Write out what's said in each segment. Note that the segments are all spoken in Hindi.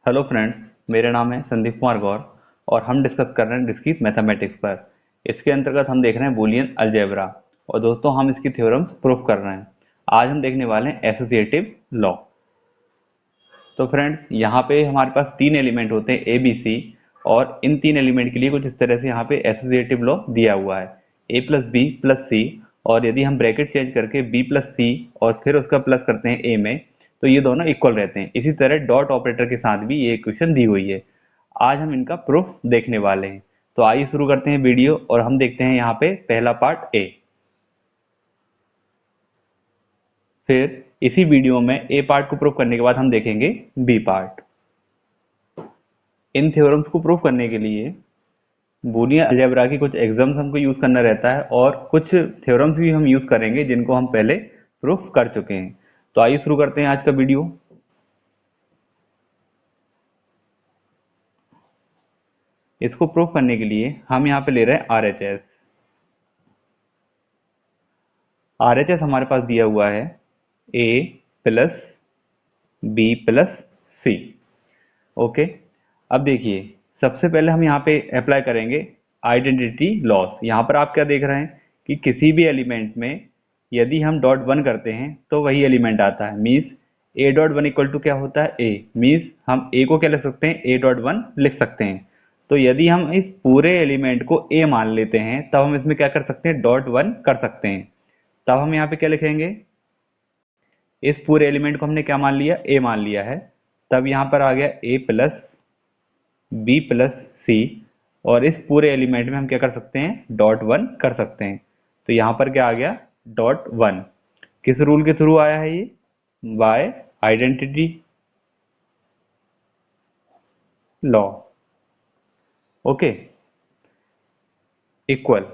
हेलो फ्रेंड्स, मेरा नाम है संदीप कुमार गौर और हम डिस्कस कर रहे हैं डिस्क्रीट मैथमेटिक्स पर। इसके अंतर्गत हम देख रहे हैं बूलियन अलजेब्रा और दोस्तों हम इसकी थ्योरम्स प्रूफ कर रहे हैं। आज हम देखने वाले हैं एसोसिएटिव लॉ। तो फ्रेंड्स, यहाँ पे हमारे पास तीन एलिमेंट होते हैं ए बी सी, और इन तीन एलिमेंट के लिए कुछ इस तरह से यहाँ पे एसोसिएटिव लॉ दिया हुआ है ए प्लस बी प्लस सी। और यदि हम ब्रैकेट चेंज करके बी प्लस सी और फिर उसका प्लस करते हैं ए में, तो ये दोनों इक्वल रहते हैं। इसी तरह डॉट ऑपरेटर के साथ भी ये इक्वेशन दी हुई है। आज हम इनका प्रूफ देखने वाले हैं। तो आइए शुरू करते हैं वीडियो और हम देखते हैं यहाँ पे पहला पार्ट ए। फिर इसी वीडियो में ए पार्ट को प्रूफ करने के बाद हम देखेंगे बी पार्ट। इन थ्योरम्स को प्रूफ करने के लिए बूलियन अलजेब्रा की कुछ एग्जाम्स हमको यूज करना रहता है और कुछ थ्योरम्स भी हम यूज करेंगे जिनको हम पहले प्रूफ कर चुके हैं। तो आइए शुरू करते हैं आज का वीडियो। इसको प्रूफ करने के लिए हम यहाँ पे ले रहे हैं RHS। RHS हमारे पास दिया हुआ है A plus B plus C. Okay, अब देखिए सबसे पहले हम यहाँ पे अप्लाई करेंगे आइडेंटिटी लॉस। यहाँ पर आप क्या देख रहे हैं कि किसी भी एलिमेंट में यदि हम डॉट वन करते हैं तो वही एलिमेंट आता है। Means A dot one equal to क्या होता है ए। मीन्स हम ए को क्या लिख सकते हैं, ए डॉट वन लिख सकते हैं। तो यदि हम इस पूरे एलिमेंट को ए मान लेते हैं तब हम इसमें क्या कर सकते हैं, डॉट वन कर सकते हैं। तब हम यहाँ पे क्या लिखेंगे, इस पूरे एलिमेंट को हमने क्या मान लिया, ए मान लिया है। तब यहाँ पर आ गया ए प्लस बी प्लस सी, और इस पूरे एलिमेंट में हम क्या कर सकते हैं, डॉट वन कर सकते हैं। तो यहाँ पर क्या आ गया, डॉट वन। किस रूल के थ्रू आया है ये, by identity law. Okay, equal.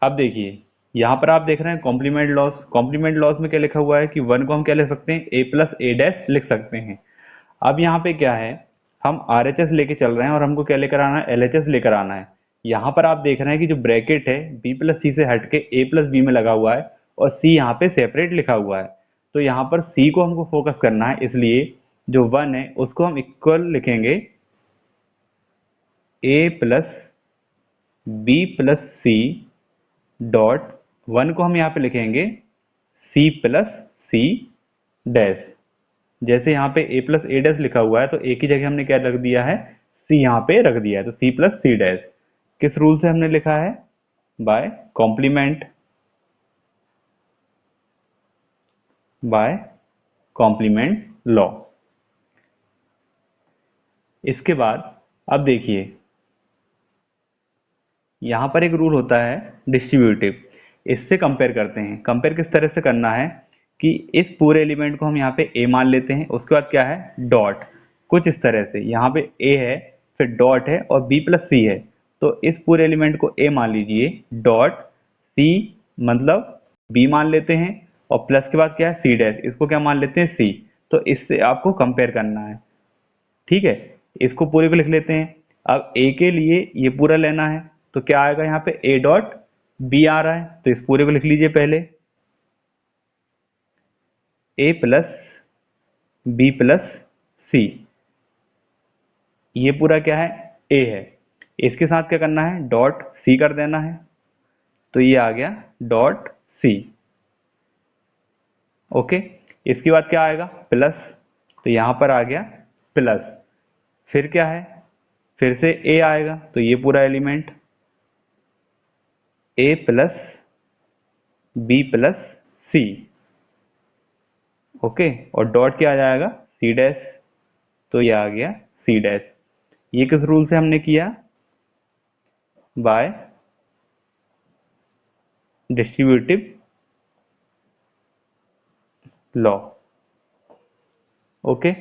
अब देखिए यहाँ पर आप देख रहे हैं कॉम्प्लीमेंट लॉस। कॉम्प्लीमेंट लॉस में क्या लिखा हुआ है कि वन को हम क्या लिख सकते हैं, ए प्लस ए डैश लिख सकते हैं। अब यहाँ पे क्या है, हम RHS लेके चल रहे हैं और हमको क्या लेकर आना है, LHS लेकर आना है। यहाँ पर आप देख रहे हैं कि जो ब्रैकेट है बी प्लस सी से हट के ए प्लस बी में लगा हुआ है और सी यहाँ पे सेपरेट लिखा हुआ है। तो यहाँ पर सी को हमको फोकस करना है, इसलिए जो वन है उसको हम इक्वल लिखेंगे A plus B plus C dot one को हम यहाँ पे लिखेंगे सी प्लस सी डैश। जैसे यहाँ पे ए प्लस ए डैश लिखा हुआ है तो ए की जगह हमने क्या रख दिया है, सी यहाँ पे रख दिया है, तो सी प्लस सी डैश। किस रूल से हमने लिखा है, by complement, by complement law. इसके बाद अब देखिए यहाँ पर एक रूल होता है डिस्ट्रीब्यूटिव। इससे कंपेयर करते हैं। कंपेयर किस तरह से करना है कि इस पूरे एलिमेंट को हम यहाँ पे ए मान लेते हैं, उसके बाद क्या है, डॉट। कुछ इस तरह से यहाँ पे ए है, फिर डॉट है और बी प्लस सी है। तो इस पूरे एलिमेंट को ए मान लीजिए, डॉट सी मतलब बी मान लेते हैं, और प्लस के बाद क्या है, सी डैश, इसको क्या मान लेते हैं, सी। तो इससे आपको कंपेयर करना है। ठीक है, इसको पूरे को लिख लेते हैं। अब ए के लिए ये पूरा लेना है तो क्या आएगा, यहाँ पे ए डॉट बी आ रहा है तो इस पूरे को लिख लीजिए पहले, ए प्लस बी प्लस सी। ये पूरा क्या है, ए है। इसके साथ क्या करना है, डॉट सी कर देना है। तो ये आ गया डॉट सी। ओके, इसके बाद क्या आएगा, प्लस। तो यहाँ पर आ गया प्लस। फिर क्या है, फिर से ए आएगा तो ये पूरा एलिमेंट ए plus B plus C. Okay, और डॉट क्या आ जाएगा, सी डैश। तो ये आ गया सी डैश। ये किस रूल से हमने किया, बाय डिस्ट्रीब्यूटिव लॉ। ओके,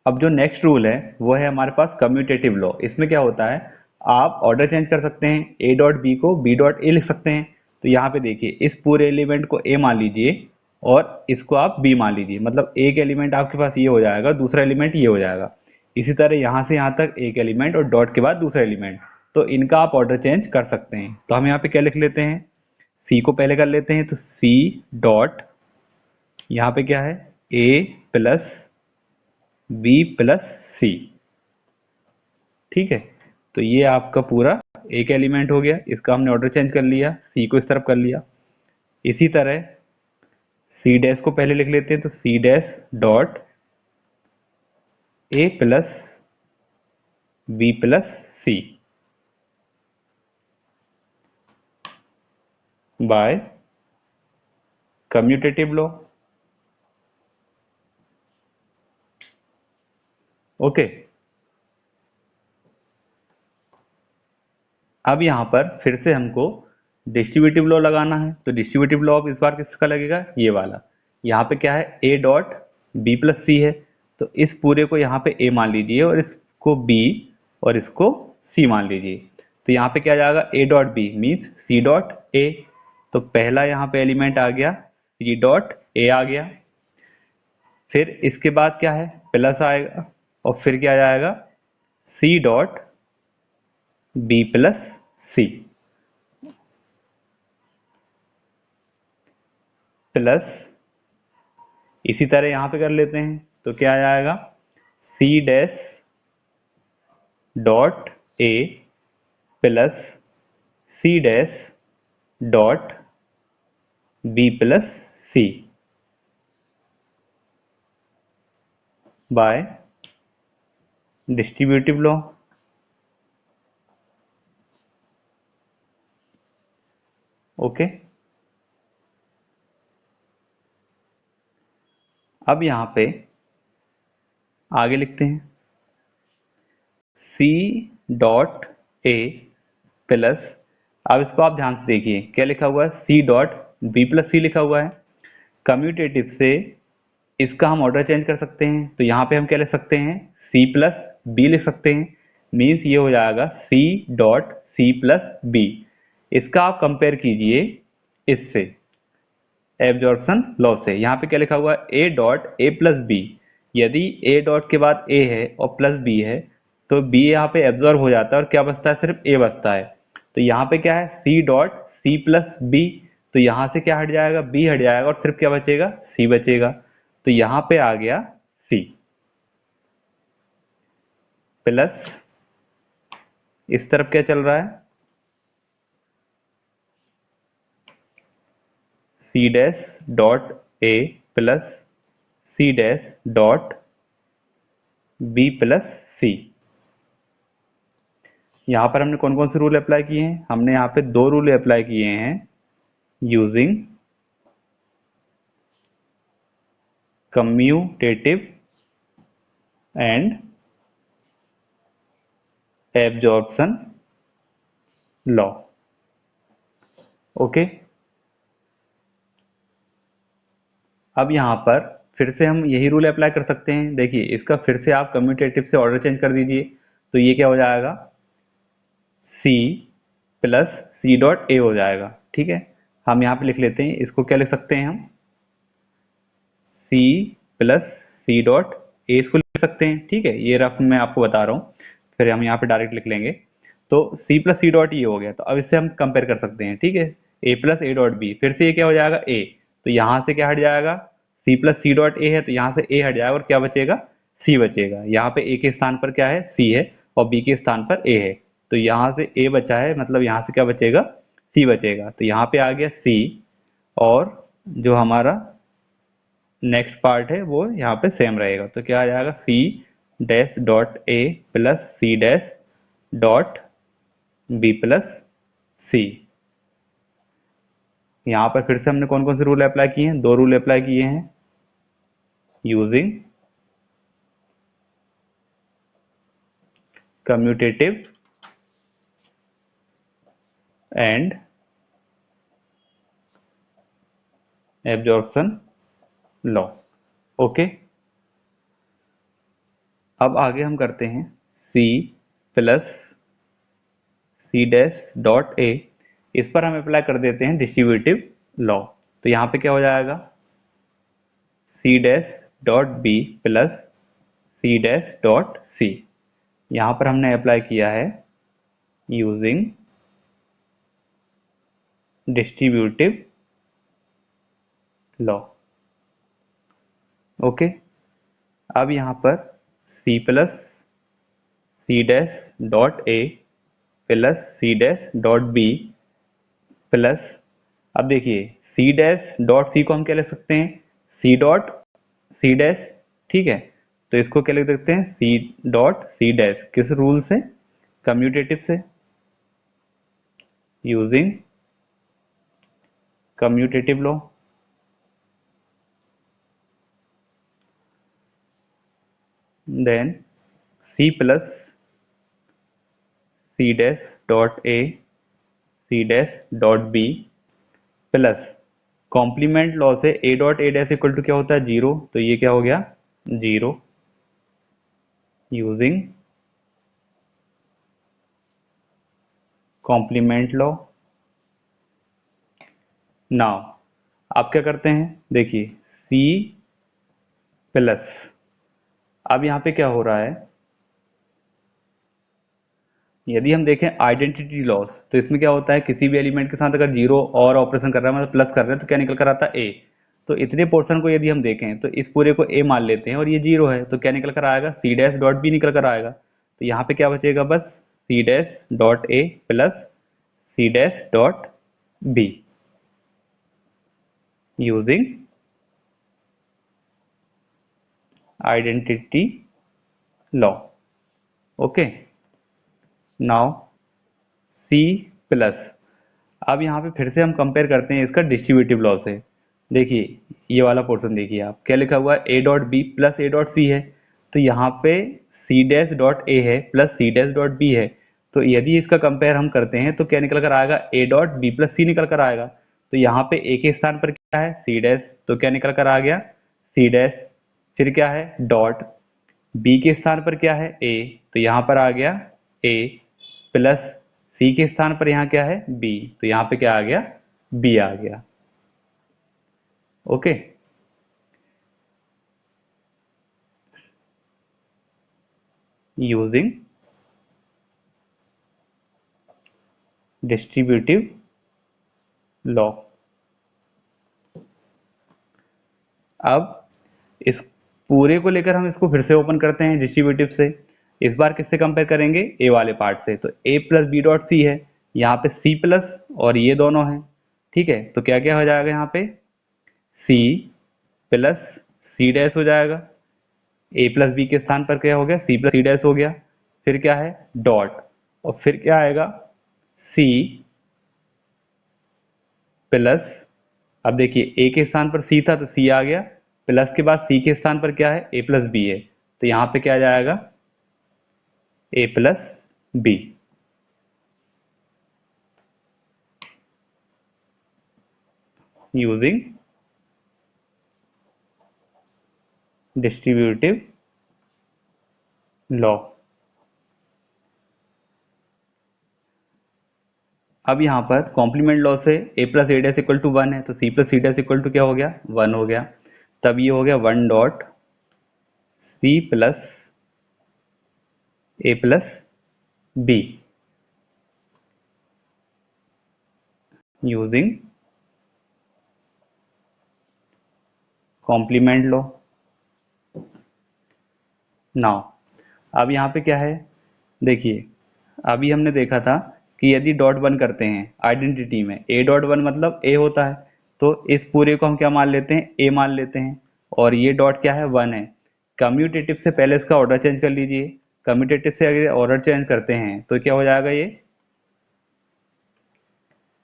अब जो नेक्स्ट रूल है वो है हमारे पास कम्यूटेटिव लॉ। इसमें क्या होता है, आप ऑर्डर चेंज कर सकते हैं, ए डॉट बी को बी डॉट ए लिख सकते हैं। तो यहाँ पे देखिए इस पूरे एलिमेंट को ए मान लीजिए और इसको आप बी मान लीजिए, मतलब एक एलिमेंट आपके पास ये हो जाएगा, दूसरा एलिमेंट ये हो जाएगा। इसी तरह यहाँ से यहाँ तक एक एलिमेंट और डॉट के बाद दूसरा एलिमेंट। तो इनका आप ऑर्डर चेंज कर सकते हैं। तो हम यहाँ पे क्या लिख लेते हैं, सी को पहले कर लेते हैं। तो सी डॉट यहाँ पे क्या है, ए प्लस बी प्लस सी। ठीक है, तो ये आपका पूरा एक एलिमेंट हो गया, इसका हमने ऑर्डर चेंज कर लिया, सी को इस तरफ कर लिया। इसी तरह सी डैश को पहले लिख लेते हैं, तो C dash dot A plus B plus C by commutative law. Okay, अब यहाँ पर फिर से हमको डिस्ट्रीब्यूटिव लॉ लगाना है, तो डिस्ट्रीब्यूटिव लॉ अब इस बार किसका लगेगा, ये वाला। यहाँ पे क्या है, ए डॉट बी प्लस सी है, तो इस पूरे को यहाँ पे ए मान लीजिए और इसको बी और इसको सी मान लीजिए। तो यहाँ पे क्या आ जाएगा, A dot B means C dot A. तो पहला यहाँ पे एलिमेंट आ गया, सी डॉट ए आ गया। फिर इसके बाद क्या है, प्लस आएगा और फिर क्या जाएगा, C dot B plus C plus, इसी तरह यहां पे कर लेते हैं, तो क्या आ जाएगा, C dash dot A plus C dash dot B plus C by distributive law. Okay, अब यहां पे आगे लिखते हैं, सी डॉट ए प्लस, अब इसको आप ध्यान से देखिए क्या लिखा हुआ है, सी डॉट बी प्लस सी लिखा हुआ है। कम्यूटेटिव से इसका हम ऑर्डर चेंज कर सकते हैं, तो यहाँ पे हम क्या लिख सकते हैं, सी प्लस बी लिख सकते हैं। मीन्स ये हो जाएगा C dot C plus B. इसका आप कंपेयर कीजिए इससे, एब्जॉर्प्शन लॉ से। यहाँ पे क्या लिखा हुआ है, A dot A plus B. यदि ए डॉट के बाद ए है और प्लस बी है, तो बी यहाँ पे एब्जॉर्ब हो जाता है और क्या बचता है, सिर्फ ए बचता है। तो यहाँ पे क्या है, C dot C plus B, तो यहाँ से क्या हट जाएगा, बी हट जाएगा और सिर्फ क्या बचेगा, सी बचेगा। तो यहाँ पे आ गया सी प्लस, इस तरफ क्या चल रहा है, C dash dot A plus C dash dot B plus C. यहाँ पर हमने कौन कौन से रूल अप्लाई किए हैं, हमने यहाँ पे दो रूल अप्लाई किए हैं, using commutative and absorption law. Okay, अब यहाँ पर फिर से हम यही रूल अप्लाई कर सकते हैं। देखिए इसका फिर से आप कम्यूटेटिव से ऑर्डर चेंज कर दीजिए, तो ये क्या हो जाएगा, सी प्लस सी डॉट ए हो जाएगा। ठीक है, हम यहाँ पे लिख लेते हैं, इसको क्या लिख सकते हैं हम, सी प्लस सी डॉट ए इसको लिख सकते हैं। ठीक है, ये रफ मैं आपको बता रहा हूँ, फिर हम यहाँ पे डायरेक्ट लिख लेंगे। तो सी प्लस सी डॉट ये हो गया, तो अब इससे हम कंपेयर कर सकते हैं। ठीक है, ए प्लस ए डॉट बी, फिर से ये क्या हो जाएगा, ए, तो यहाँ से क्या हट जाएगा, C plus C dot A है, तो यहाँ से ए हट जाएगा और क्या बचेगा, सी बचेगा। यहाँ पे ए के स्थान पर क्या है, सी है, और बी के स्थान पर ए है, तो यहाँ से ए बचा है, मतलब यहाँ से क्या बचेगा, सी बचेगा। तो यहाँ पे आ गया सी, और जो हमारा नेक्स्ट पार्ट है वो यहाँ पे सेम रहेगा, तो क्या आ जाएगा, C dash dot A plus C dash dot B plus C. यहाँ पर फिर से हमने कौन कौन से रूल अप्लाई किए हैं, दो रूल अप्लाई किए हैं, using commutative and absorption law. Okay, अब आगे हम करते हैं C plus C dash dot A, इस पर हम अप्लाई कर देते हैं डिस्ट्रीब्यूटिव लॉ। तो यहाँ पे क्या हो जाएगा, C dash dot B plus C dash dot C. यहाँ पर हमने अप्लाई किया है यूजिंग डिस्ट्रीब्यूटिव लॉ। ओके, अब यहाँ पर C plus C dash dot A plus C dash dot B plus, अब देखिए सी डैश डॉट सी को हम क्या लिख सकते हैं, सी डॉट सी डैश, ठीक है। तो इसको क्या लिख सकते हैं, सी डॉट सी डैश, किस रूल से, कम्यूटेटिव से, using commutative law. Then C plus C dash dot A C dash dot B plus, complement law से A dot A dash equal to क्या होता है, जीरो, तो ये क्या हो गया, zero, using complement law. Now आप क्या करते हैं, देखिए सी प्लस, अब यहाँ पे क्या हो रहा है, यदि हम देखें आइडेंटिटी लॉस, तो इसमें क्या होता है, किसी भी एलिमेंट के साथ अगर जीरो और ऑपरेशन कर रहा है मतलब प्लस कर रहे हैं तो क्या निकल कर आता है, ए। तो इतने पोर्शन को यदि हम देखें तो इस पूरे को ए मान लेते हैं और ये जीरो है, तो क्या निकल कर आएगा, सी डैश डॉट बी निकल कर आएगा। तो यहाँ पे क्या बचेगा, बस C dash dot A plus C dash dot B using identity law. Okay, now C plus, अब यहाँ पे फिर से हम कंपेयर करते हैं इसका डिस्ट्रीब्यूटिव लॉ से। देखिए ये वाला पोर्शन देखिए, आप क्या लिखा हुआ है, A dot B plus A dot C है, तो यहाँ पे सी डैश डॉट ए है plus C dash dot B है, तो यदि इसका कंपेयर हम करते हैं तो क्या निकल कर आएगा, ए डॉट बी प्लस सी निकल कर आएगा। तो यहाँ पे ए के स्थान पर क्या है, सी डैश, तो क्या निकल कर आ गया, सी डैश, फिर क्या है डॉट, बी के स्थान पर क्या है, ए, तो यहाँ पर आ गया ए प्लस सी के स्थान पर यहाँ क्या है, बी, तो यहाँ पे क्या आ गया, बी आ गया। Okay, using distributive law. अब इस पूरे को लेकर हम इसको फिर से ओपन करते हैं डिस्ट्रीब्यूटिव से। इस बार किससे कंपेयर करेंगे, ए वाले पार्ट से, तो ए प्लस बी डॉट सी है, यहाँ पे सी प्लस और ये दोनों हैं, ठीक है। तो क्या क्या हो जाएगा, यहाँ पे सी प्लस सी डैश हो जाएगा, ए प्लस बी के स्थान पर क्या हो गया, सी प्लस सी डैश हो गया, फिर क्या है डॉट, और फिर क्या आएगा सी प्लस, अब देखिए ए के स्थान पर सी था तो सी आ गया, प्लस के बाद सी के स्थान पर क्या है, ए प्लस बी है, तो यहाँ पे क्या आ जाएगा, A plus B using distributive law. अब यहाँ पर कॉम्प्लीमेंट लॉ से A plus A dash equal to one है, तो C plus C dash equal to क्या हो गया, वन हो गया, तब ये हो गया one dot C plus A plus B using complement law. Now अब यहाँ पे क्या है, देखिए अभी हमने देखा था कि यदि डॉट वन करते हैं आइडेंटिटी में, ए डॉट वन मतलब ए होता है, तो इस पूरे को हम क्या मान लेते हैं, ए मान लेते हैं, और ये डॉट क्या है, वन है। कम्यूटेटिव से पहले इसका ऑर्डर चेंज कर लीजिए, कम्यूटेटिव से अगर ऑर्डर चेंज करते हैं तो क्या हो जाएगा, ये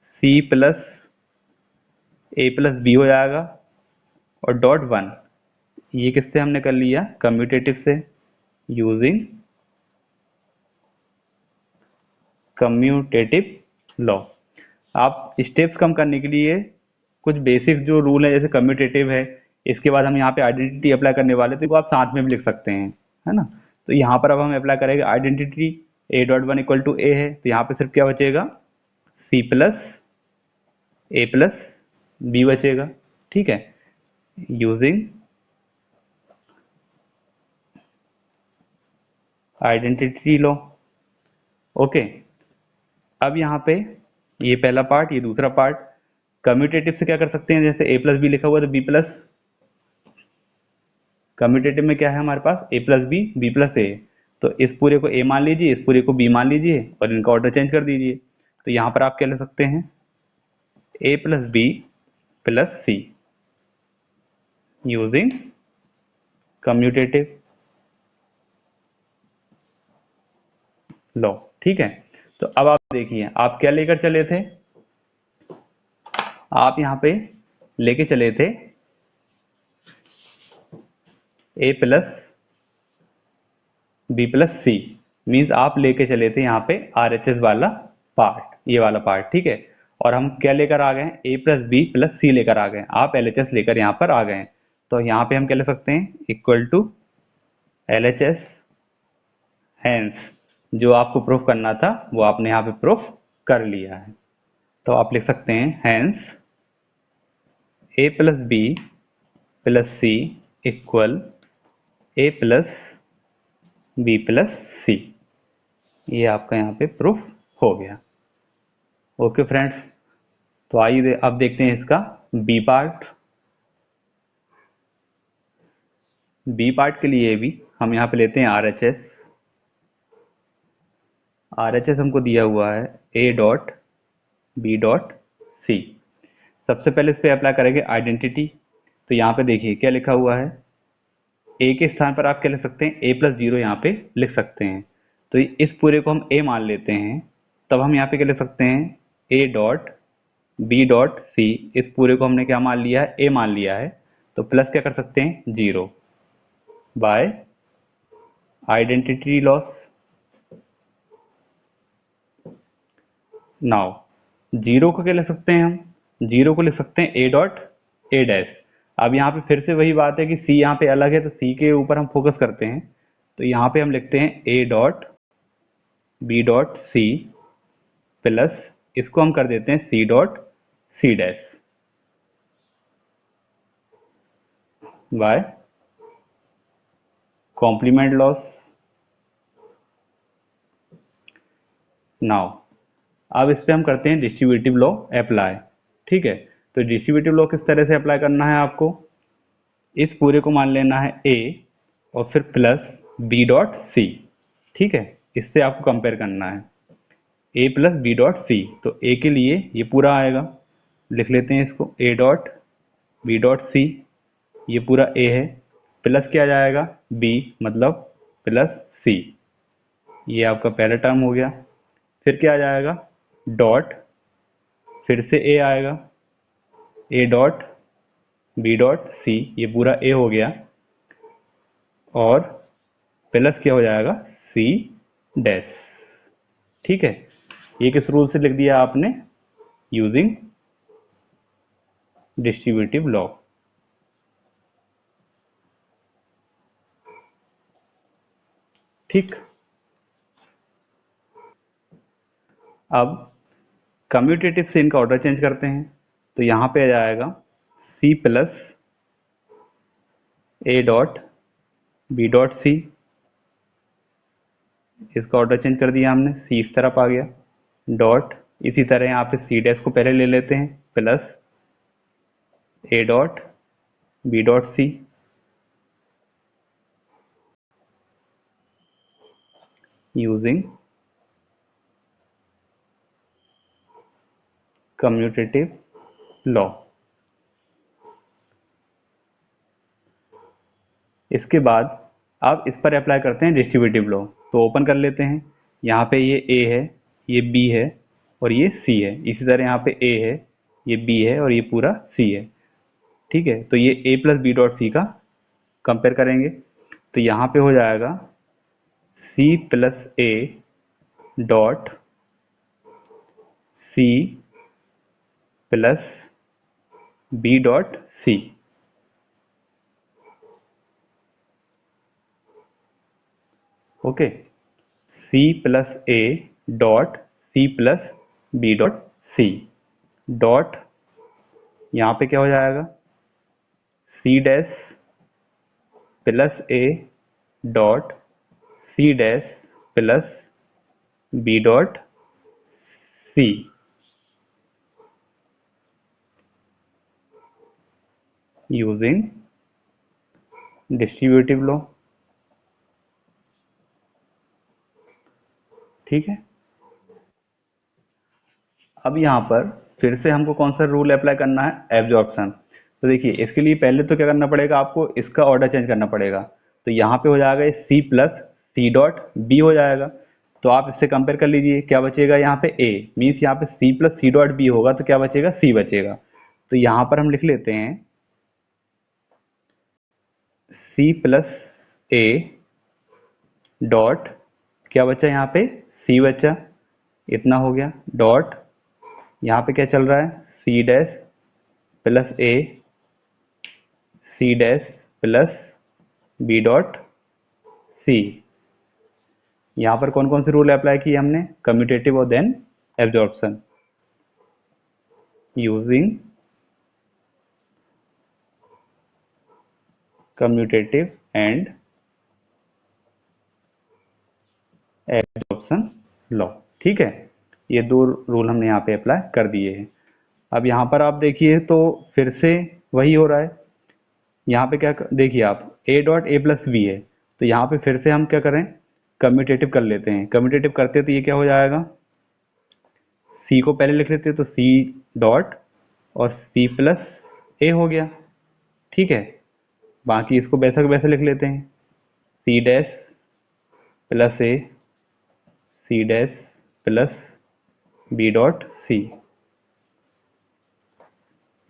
C plus A plus B हो जाएगा, और डॉट वन ये किससे हमने कर लिया, कम्यूटेटिव से, यूजिंग कम्यूटेटिव लॉ। आप स्टेप्स कम करने के लिए कुछ बेसिक जो रूल है, जैसे कम्यूटेटिव है, इसके बाद हम यहाँ पे आइडेंटिटी अप्लाई करने वाले थे, तो आप साथ में भी लिख सकते हैं, है ना। तो यहाँ पर अब हम अप्लाई करेंगे identity, A dot one equal to A है, तो यहाँ पे सिर्फ क्या बचेगा, C plus A plus B बचेगा, ठीक है, यूजिंग आइडेंटिटी लॉ। ओके, अब यहाँ पे ये पहला पार्ट, ये दूसरा पार्ट, कम्यूटेटिव से क्या कर सकते हैं, जैसे ए प्लस बी लिखा हुआ है तो बी प्लस, कम्यूटेटिव में क्या है हमारे पास, ए प्लस बी, बी प्लस ए। तो इस पूरे को ए मान लीजिए, इस पूरे को बी मान लीजिए और इनका ऑर्डर चेंज कर दीजिए। तो यहाँ पर आप क्या ले सकते हैं, A plus B plus C using commutative law. ठीक है, तो अब आप देखिए आप क्या लेकर चले थे, आप यहाँ पे लेके चले थे ए प्लस बी प्लस सी, मीन्स आप लेके चले थे यहाँ पे आर एच एस वाला पार्ट, ये वाला पार्ट। ठीक है, और हम क्या लेकर आ गए हैं, ए प्लस बी प्लस सी लेकर आ गए, आप एल एच एस लेकर यहाँ पर आ गए हैं। तो यहाँ पे हम क्या ले सकते हैं, equal to L H S, hence जो आपको प्रूफ करना था वो आपने यहाँ पे प्रूफ कर लिया है। तो आप लिख सकते हैं hence A plus B plus C equal A plus B plus C, ये आपका यहाँ पे प्रूफ हो गया। ओके फ्रेंड्स, तो आइए अब देखते हैं इसका बी पार्ट। बी पार्ट के लिए भी हम यहाँ पे लेते हैं R H S. R H S हमको दिया हुआ है A dot B dot C. सबसे पहले इस पर अप्लाई करेंगे आइडेंटिटी। तो यहाँ पे देखिए क्या लिखा हुआ है, ए के स्थान पर आप क्या लिख सकते हैं, ए प्लस जीरो यहाँ पे लिख सकते हैं। तो इस पूरे को हम ए मान लेते हैं, तब हम यहाँ पे क्या लिख सकते हैं, A dot B dot C, इस पूरे को हमने क्या मान लिया है, ए मान लिया है। तो प्लस क्या कर सकते हैं, zero by identity loss. Now zero को क्या लिख सकते हैं, हम जीरो को लिख सकते हैं ए डॉट ए डैश। अब यहाँ पे फिर से वही बात है कि सी यहाँ पे अलग है, तो सी के ऊपर हम फोकस करते हैं। तो यहाँ पे हम लिखते हैं A dot B dot C plus, इसको हम कर देते हैं C dot C dash by complement laws. Now अब इस पे हम करते हैं डिस्ट्रीब्यूटिव लॉ अप्लाई। ठीक है, तो डिस्ट्रीब्यूटिव लॉ किस तरह से अप्लाई करना है, आपको इस पूरे को मान लेना है ए और फिर प्लस बी डॉट सी। ठीक है, इससे आपको कंपेयर करना है ए प्लस बी डॉट सी। तो ए के लिए ये पूरा आएगा, लिख लेते हैं इसको A dot B dot C, ये पूरा ए है, प्लस क्या जाएगा बी, मतलब प्लस सी, ये आपका पहला टर्म हो गया। फिर क्या आ जाएगा, डॉट, फिर से ए आएगा, A dot B dot C, ये पूरा ए हो गया, और प्लस क्या हो जाएगा सी डैश। ठीक है, ये किस रूल से लिख दिया आपने, यूजिंग डिस्ट्रीब्यूटिव लॉ। ठीक, अब कम्यूटेटिव से इनका ऑर्डर चेंज करते हैं। तो यहाँ पे आ जाएगा C plus A dot B dot C, इसका ऑर्डर चेंज कर दिया हमने, सी इस तरफ आ गया, डॉट, इसी तरह यहाँ पे सी डैश को पहले ले लेते हैं, plus A dot B dot C using commutative law. इसके बाद अब इस पर अप्लाई करते हैं डिस्ट्रीब्यूटिव लॉ। तो ओपन कर लेते हैं, यहाँ पे ये ए है, ये बी है और ये सी है, इसी तरह यहाँ पे ए है, ये बी है और ये पूरा सी है। ठीक है, तो ये A plus B dot C का कंपेयर करेंगे। तो यहाँ पे हो जाएगा C plus A dot C plus B dot C. Okay, C plus A dot C plus B dot C, dot यहाँ पे क्या हो जाएगा, C dash plus A dot C dash plus B dot C using distributive law, ठीक है। अब यहाँ पर फिर से हमको कौन सा रूल अप्लाई करना है, एब्जॉर्प्शन। तो देखिए इसके लिए पहले तो क्या करना पड़ेगा, आपको इसका ऑर्डर चेंज करना पड़ेगा। तो यहाँ पे हो जाएगा ये C plus C dot B हो जाएगा। तो आप इससे कंपेयर कर लीजिए, क्या बचेगा यहाँ पे ए, मीन्स यहाँ पे C plus C dot B होगा तो क्या बचेगा, सी बचेगा। तो यहाँ पर हम लिख लेते हैं सी प्लस ए डॉट, क्या बचा यहाँ पे, सी बचा, इतना हो गया, डॉट यहाँ पे क्या चल रहा है, C dash plus A, C dash plus B dot C. यहाँ पर कौन कौन से रूल अप्लाई किए हमने, कम्यूटेटिव और then absorption. Using commutative and absorption law, ठीक है। ये दो रूल हमने यहाँ पे अप्लाई कर दिए हैं। अब यहाँ पर आप देखिए तो फिर से वही हो रहा है। यहाँ पे क्या देखिए आप, A dot A plus B है, तो यहाँ पे फिर से हम क्या करें, कम्यूटेटिव कर लेते हैं। कम्यूटेटिव करते हैं तो ये क्या हो जाएगा, सी को पहले लिख लेते हैं तो सी डॉट और सी प्लस ए हो गया, ठीक है। बाकी इसको वैसा वैसे लिख लेते हैं, C dash plus A, C dash plus B dot C,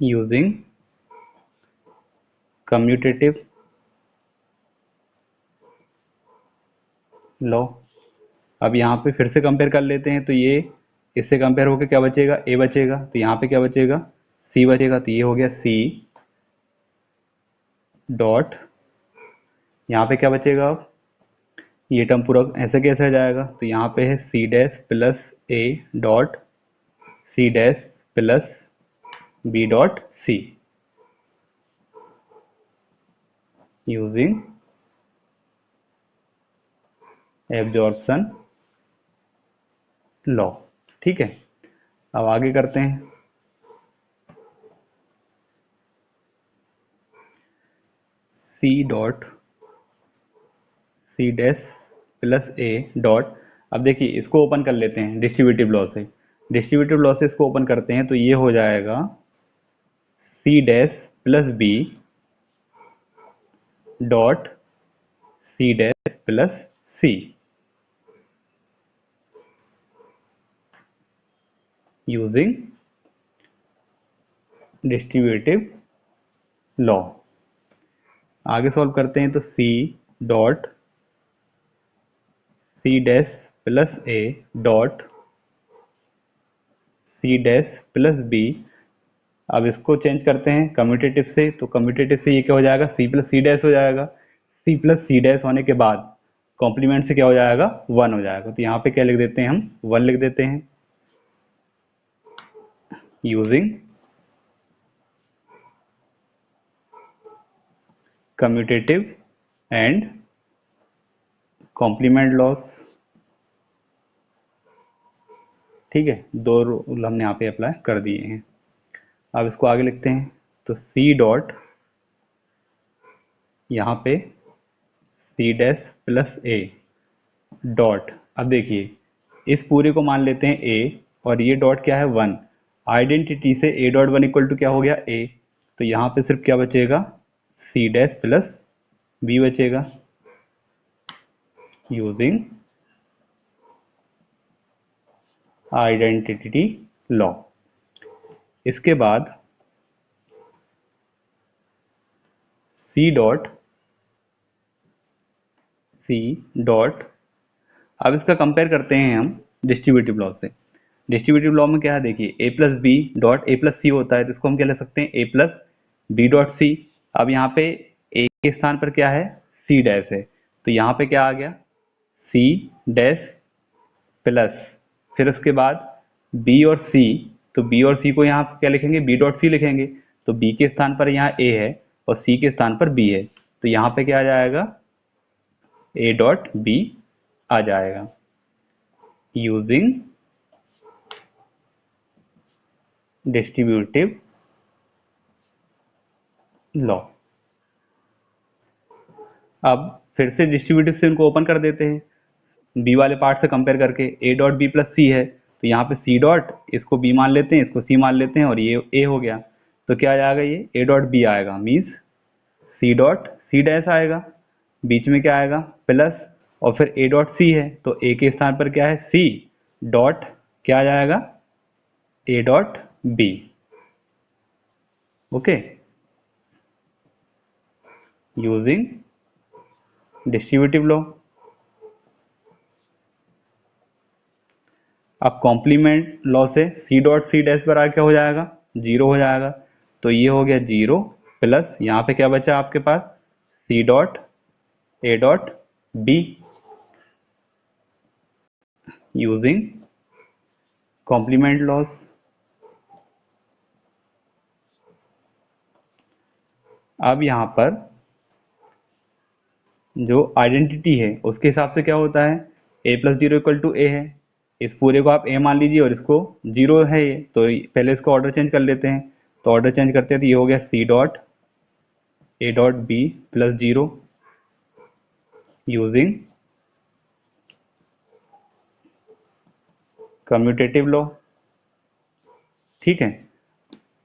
using commutative law. अब यहाँ पे फिर से कंपेयर कर लेते हैं, तो ये इससे कंपेयर होकर क्या बचेगा, ए बचेगा, तो यहाँ पे क्या बचेगा, सी बचेगा। तो ये हो गया सी डॉट, यहाँ पे क्या बचेगा, अब ये टर्म पूरा ऐसे कैसे आ जाएगा, तो यहाँ पे है C dash plus A dot C dash plus B dot C, using absorption law, ठीक है। अब आगे करते हैं, C dot C dash plus A dot. अब देखिए इसको ओपन कर लेते हैं डिस्ट्रीब्यूटिव लॉ से। डिस्ट्रीब्यूटिव लॉ से इसको ओपन करते हैं तो ये हो जाएगा C dash plus B dot C dash plus C, using distributive law. आगे सॉल्व करते हैं तो सी dot C dash plus A dot C dash plus B. अब इसको चेंज करते हैं कम्यूटेटिव से, तो कम्यूटेटिव से ये क्या हो जाएगा, सी प्लस सी डैश हो जाएगा। सी प्लस सी डैश होने के बाद कॉम्प्लीमेंट से क्या हो जाएगा, वन हो जाएगा। तो यहाँ पे क्या लिख देते हैं हम, वन लिख देते हैं, using commutative and complement laws, ठीक है। दो रूल हमने यहाँ पे अप्लाई कर दिए हैं। अब इसको आगे लिखते हैं, तो सी डॉट यहाँ पे C dash plus A dot. अब देखिए इस पूरे को मान लेते हैं ए, और ये डॉट क्या है, वन। आइडेंटिटी से A dot one equal to क्या हो गया, ए। तो यहाँ पे सिर्फ क्या बचेगा, सी डैश प्लस बी बचेगा, यूजिंग आइडेंटिटी लॉ। इसके बाद सी डॉट सी डॉट, अब इसका कंपेयर करते हैं हम डिस्ट्रीब्यूटिव लॉ से। डिस्ट्रीब्यूटिव लॉ में क्या है, देखिए A plus B dot A plus C होता है, तो इसको हम क्या ले सकते हैं, A plus B dot C. अब यहाँ पे ए के स्थान पर क्या है, सी डैश है, तो यहाँ पे क्या आ गया, सी डैश प्लस, फिर उसके बाद बी और सी, तो बी और सी को यहाँ क्या लिखेंगे, बी डॉट सी लिखेंगे। तो बी के स्थान पर यहाँ ए है और सी के स्थान पर बी है, तो यहाँ पे क्या आ जाएगा, ए डॉट बी आ जाएगा, यूजिंग डिस्ट्रीब्यूटिव लॉ। अब फिर से डिस्ट्रीब्यूटिव से इनको ओपन कर देते हैं बी वाले पार्ट से कंपेयर करके, ए डॉट बी प्लस सी है तो यहाँ पे सी डॉट, इसको बी मान लेते हैं, इसको सी मान लेते हैं और ये ए हो गया। तो क्या आ जाएगा, ये ए डॉट बी आएगा, means C dot C dash आएगा, बीच में क्या आएगा प्लस, और फिर ए डॉट सी है तो ए के स्थान पर क्या है सी डॉट क्या आ जाएगा A dot B. Okay, using distributive law. अब कॉम्प्लीमेंट लॉ से सी डॉट सी डैश बराबर क्या हो जाएगा, जीरो हो जाएगा। तो ये हो गया जीरो प्लस यहाँ पे क्या बचा आपके पास C dot A dot B, using complement laws. अब यहाँ पर जो आइडेंटिटी है उसके हिसाब से क्या होता है, ए plus zero equal to A है, इस पूरे को आप ए मान लीजिए और इसको जीरो है ये, तो पहले इसको ऑर्डर चेंज कर लेते हैं। तो ऑर्डर चेंज करते हैं तो ये हो गया C dot A dot B plus zero, using commutative law. ठीक है,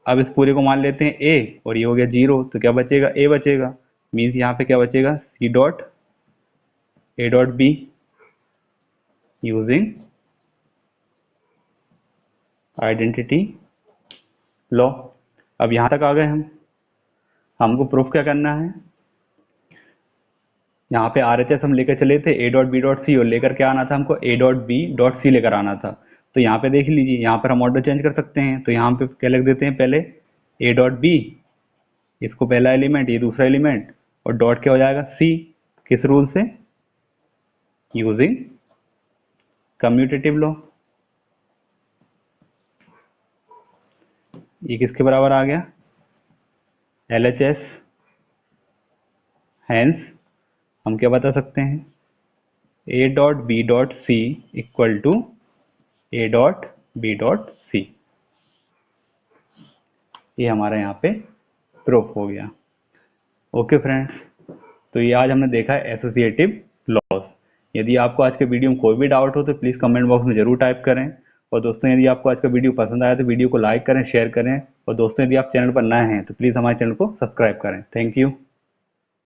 अब इस पूरे को मान लेते हैं ए और ये हो गया जीरो, तो क्या बचेगा ए बचेगा, मीन्स यहाँ पे क्या बचेगा C dot A dot B, using identity law. अब यहाँ तक आ गए हम, हमको प्रूफ क्या करना है, यहाँ पे RHS हम लेकर चले थे A dot B dot C और लेकर क्या आना था हमको A dot B dot C लेकर आना था। तो यहाँ पे देख लीजिए, यहाँ पर हम ऑर्डर चेंज कर सकते हैं, तो यहाँ पे क्या लिख देते हैं, पहले ए डॉट बी, इसको पहला एलिमेंट ये दूसरा एलिमेंट, और डॉट क्या हो जाएगा सी, किस रूल से, यूजिंग कम्यूटेटिव लॉ। ये किसके बराबर आ गया, LHS। हैंस हम क्या बता सकते हैं, A dot B dot C equal to A dot B dot C. ये हमारा यहाँ पे प्रूफ हो गया। ओके फ्रेंड्स, तो ये आज हमने देखा है एसोसिएटिव लॉस। यदि आपको आज के वीडियो में कोई भी डाउट हो तो प्लीज़ कमेंट बॉक्स में जरूर टाइप करें। और दोस्तों, यदि आपको आज का वीडियो पसंद आया तो वीडियो को लाइक करें, शेयर करें, और दोस्तों यदि आप चैनल पर नए हैं तो प्लीज़ हमारे चैनल को सब्सक्राइब करें। Thank you.